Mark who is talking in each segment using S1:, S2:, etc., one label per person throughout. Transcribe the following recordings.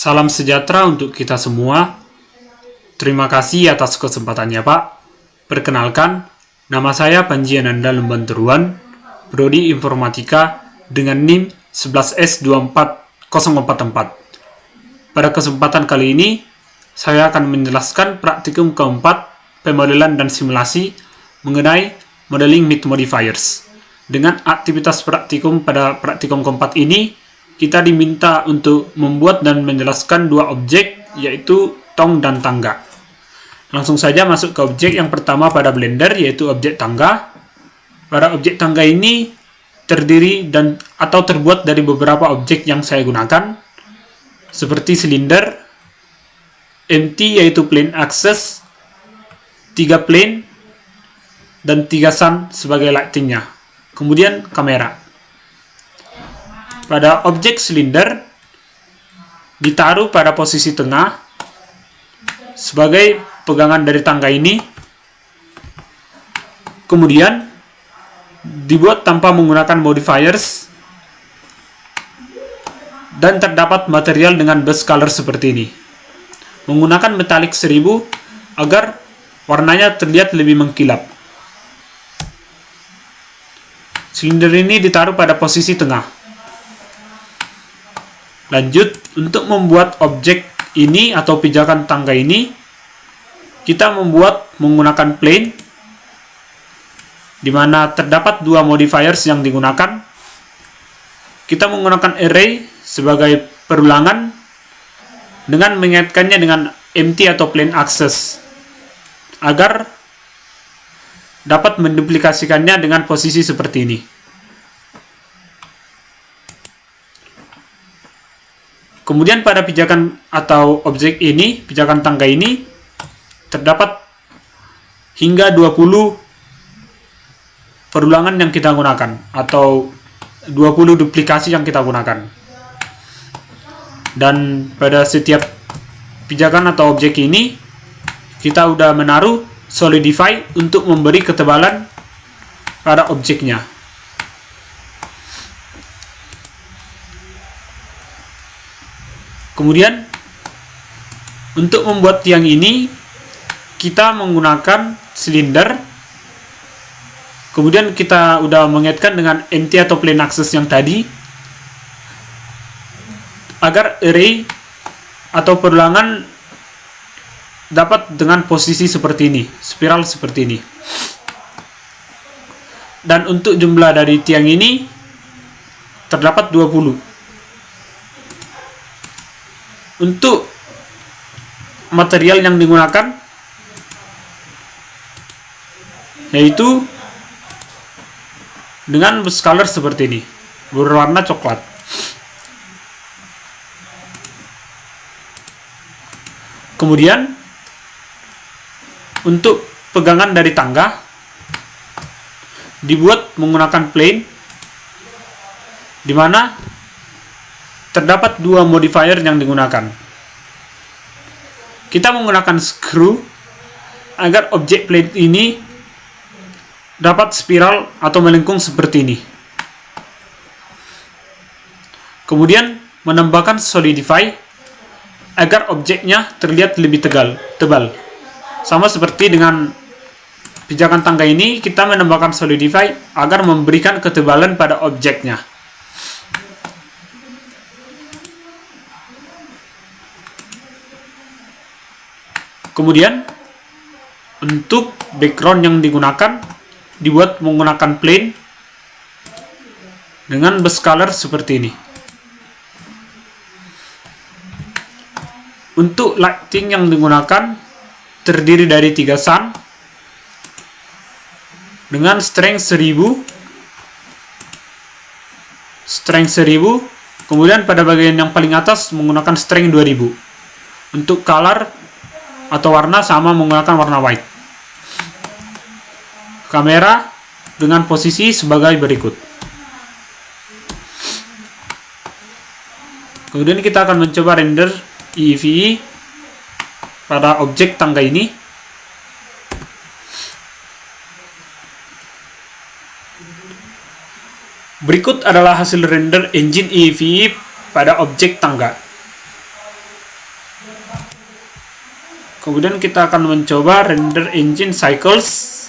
S1: Salam sejahtera untuk kita semua. Terima kasih atas kesempatannya, Pak. Perkenalkan, nama saya Panji Ananda Lembanteruan, Prodi Informatika dengan NIM 11S24044. Pada kesempatan kali ini, saya akan menjelaskan praktikum keempat pemodelan dan simulasi mengenai modeling meat modifiers. Dengan aktivitas praktikum pada praktikum keempat ini, kita diminta untuk membuat dan menjelaskan dua objek, yaitu tong dan tangga. Langsung saja masuk ke objek yang pertama pada Blender, yaitu objek tangga. Pada objek tangga ini terdiri atau terbuat dari beberapa objek yang saya gunakan, seperti silinder, empty yaitu plane axis, 3 plane, dan 3 sun sebagai lightingnya. Kemudian kamera. Pada objek silinder ditaruh pada posisi tengah sebagai pegangan dari tangga ini. Kemudian dibuat tanpa menggunakan modifiers dan terdapat material dengan base color seperti ini. Menggunakan metalik 1000 agar warnanya terlihat lebih mengkilap. Silinder ini ditaruh pada posisi tengah. Lanjut, untuk membuat objek ini atau pijakan tangga ini, kita membuat menggunakan plane, di mana terdapat dua modifiers yang digunakan. Kita menggunakan array sebagai perulangan dengan mengaitkannya dengan empty atau plane axis agar dapat menduplikasikannya dengan posisi seperti ini. Kemudian pada pijakan atau objek ini, pijakan tangga ini, terdapat hingga 20 perulangan yang kita gunakan, atau 20 duplikasi yang kita gunakan. Dan pada setiap pijakan atau objek ini, kita udah menaruh solidify untuk memberi ketebalan pada objeknya. Kemudian untuk membuat tiang ini kita menggunakan silinder. Kemudian kita udah mengaitkan dengan empty atau plane axis yang tadi agar array atau perulangan dapat dengan posisi seperti ini, spiral seperti ini. Dan untuk jumlah dari tiang ini terdapat 20. Untuk material yang digunakan yaitu dengan base color seperti ini, berwarna coklat. Kemudian untuk pegangan dari tangga dibuat menggunakan plane, di mana terdapat dua modifier yang digunakan. Kita menggunakan screw agar objek plate ini dapat spiral atau melengkung seperti ini. Kemudian menambahkan solidify agar objeknya terlihat lebih tebal. Sama seperti dengan pijakan tangga ini, kita menambahkan solidify agar memberikan ketebalan pada objeknya. Kemudian untuk background yang digunakan dibuat menggunakan plane dengan base color seperti ini. Untuk lighting yang digunakan terdiri dari 3 sun dengan strength 1000. Kemudian pada bagian yang paling atas menggunakan strength 2000. Untuk color atau warna sama menggunakan warna white. Kamera dengan posisi sebagai berikut. Kemudian kita akan mencoba render EEVE pada objek tangga ini. Berikut adalah hasil render engine EEVE pada objek tangga. Kemudian kita akan mencoba render engine cycles.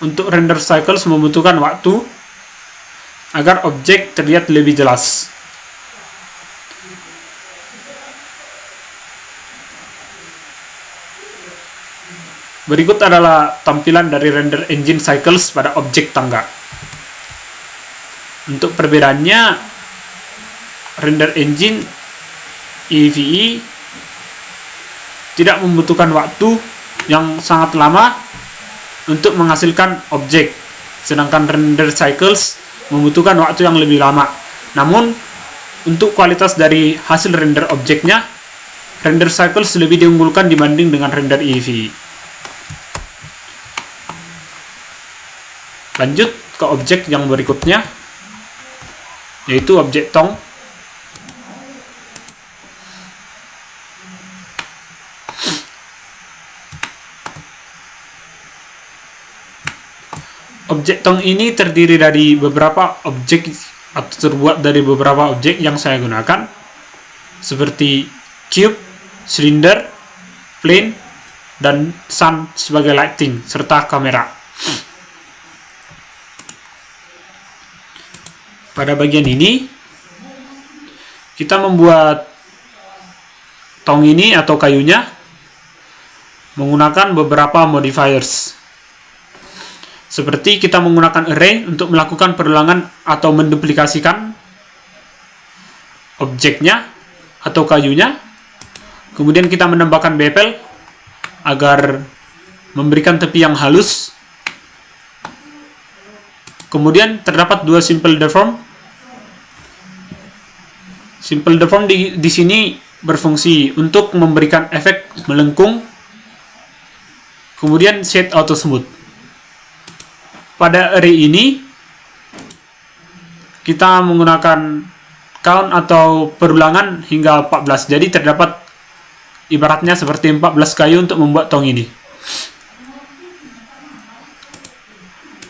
S1: Untuk render cycles membutuhkan waktu agar objek terlihat lebih jelas. Berikut adalah tampilan dari render engine cycles pada objek tangga. Untuk perbedaannya, render engine EVE tidak membutuhkan waktu yang sangat lama untuk menghasilkan objek, sedangkan render cycles membutuhkan waktu yang lebih lama. Namun, untuk kualitas dari hasil render objeknya, render cycles lebih diunggulkan dibanding dengan render EVE. Lanjut ke objek yang berikutnya, yaitu objek tong. Objek tong ini terdiri dari beberapa objek atau terbuat dari beberapa objek yang saya gunakan, seperti cube, cylinder, plane, dan sun sebagai lighting, serta kamera. Pada bagian ini, kita membuat tong ini atau kayunya menggunakan beberapa modifiers. Seperti kita menggunakan array untuk melakukan perulangan atau menduplikasikan objeknya atau kayunya. Kemudian kita menambahkan bevel agar memberikan tepi yang halus. Kemudian terdapat dua simple deform. Simple deform di sini berfungsi untuk memberikan efek melengkung. Kemudian shade auto smooth. Pada array ini, kita menggunakan count atau perulangan hingga 14. Jadi terdapat ibaratnya seperti 14 kayu untuk membuat tong ini.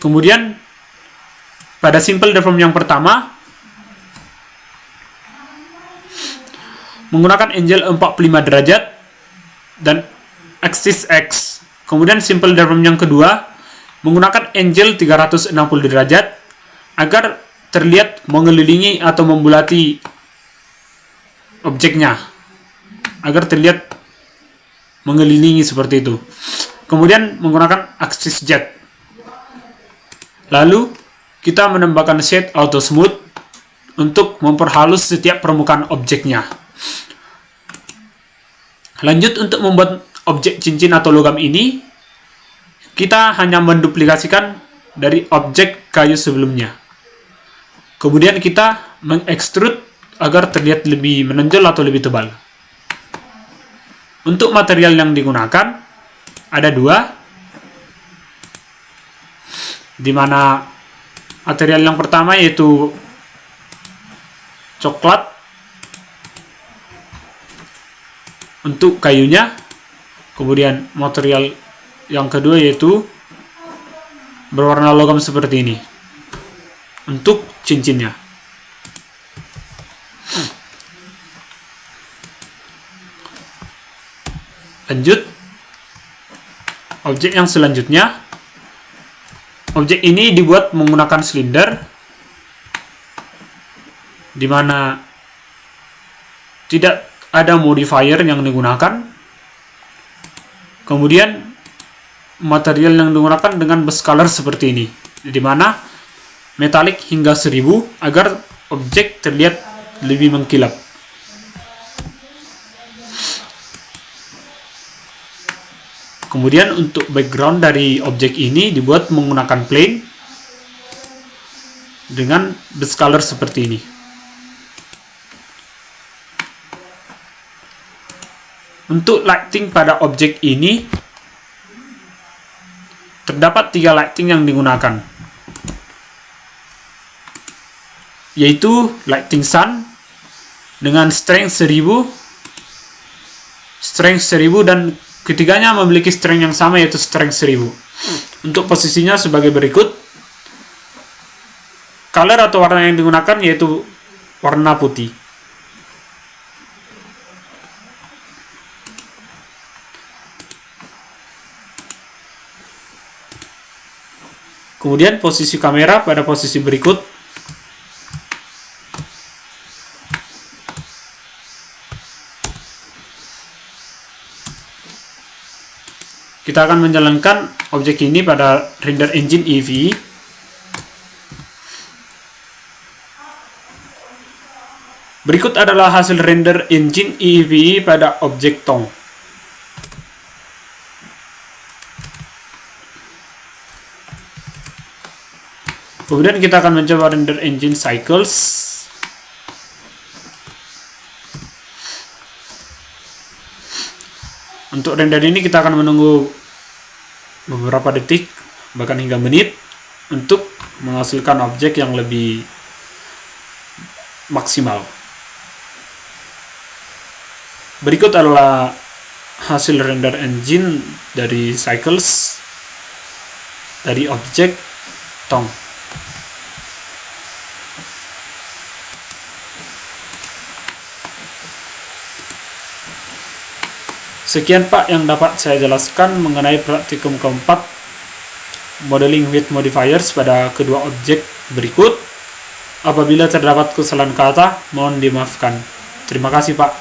S1: Kemudian, pada simple deform yang pertama, menggunakan angle 45 derajat dan axis X. Kemudian simple deform yang kedua, menggunakan angle 360 derajat agar terlihat mengelilingi atau membulati objeknya, agar terlihat mengelilingi seperti itu. Kemudian menggunakan axis Z. Lalu kita menambahkan shade auto smooth untuk memperhalus setiap permukaan objeknya. Lanjut, untuk membuat objek cincin atau logam ini, kita hanya menduplikasikan dari objek kayu sebelumnya. Kemudian kita mengekstrud agar terlihat lebih menonjol atau lebih tebal. Untuk material yang digunakan ada dua, di mana material yang pertama yaitu coklat untuk kayunya, kemudian material yang kedua yaitu berwarna logam seperti ini untuk cincinnya. Lanjut, objek yang selanjutnya. Objek ini dibuat menggunakan silinder, di mana tidak ada modifier yang digunakan. Kemudian material yang digunakan dengan base color seperti ini, di mana metalik hingga 1000 agar objek terlihat lebih mengkilap. Kemudian untuk background dari objek ini dibuat menggunakan plane dengan base color seperti ini. Untuk lighting pada objek ini terdapat 3 lighting yang digunakan, yaitu lighting sun dengan strength 1000, dan ketiganya memiliki strength yang sama yaitu strength 1000. Untuk posisinya sebagai berikut. Color atau warna yang digunakan yaitu warna putih. Kemudian posisi kamera pada posisi berikut. Kita akan menjalankan objek ini pada render engine EEVE. Berikut adalah hasil render engine EEVE pada objek tong. Kemudian kita akan mencoba render engine cycles. Untuk render ini kita akan menunggu beberapa detik, bahkan hingga menit, untuk menghasilkan objek yang lebih maksimal. Berikut adalah hasil render engine dari cycles dari objek tong. Sekian Pak yang dapat saya jelaskan mengenai praktikum keempat modeling with modifiers pada kedua objek berikut. Apabila terdapat kesalahan kata, mohon dimaafkan. Terima kasih Pak.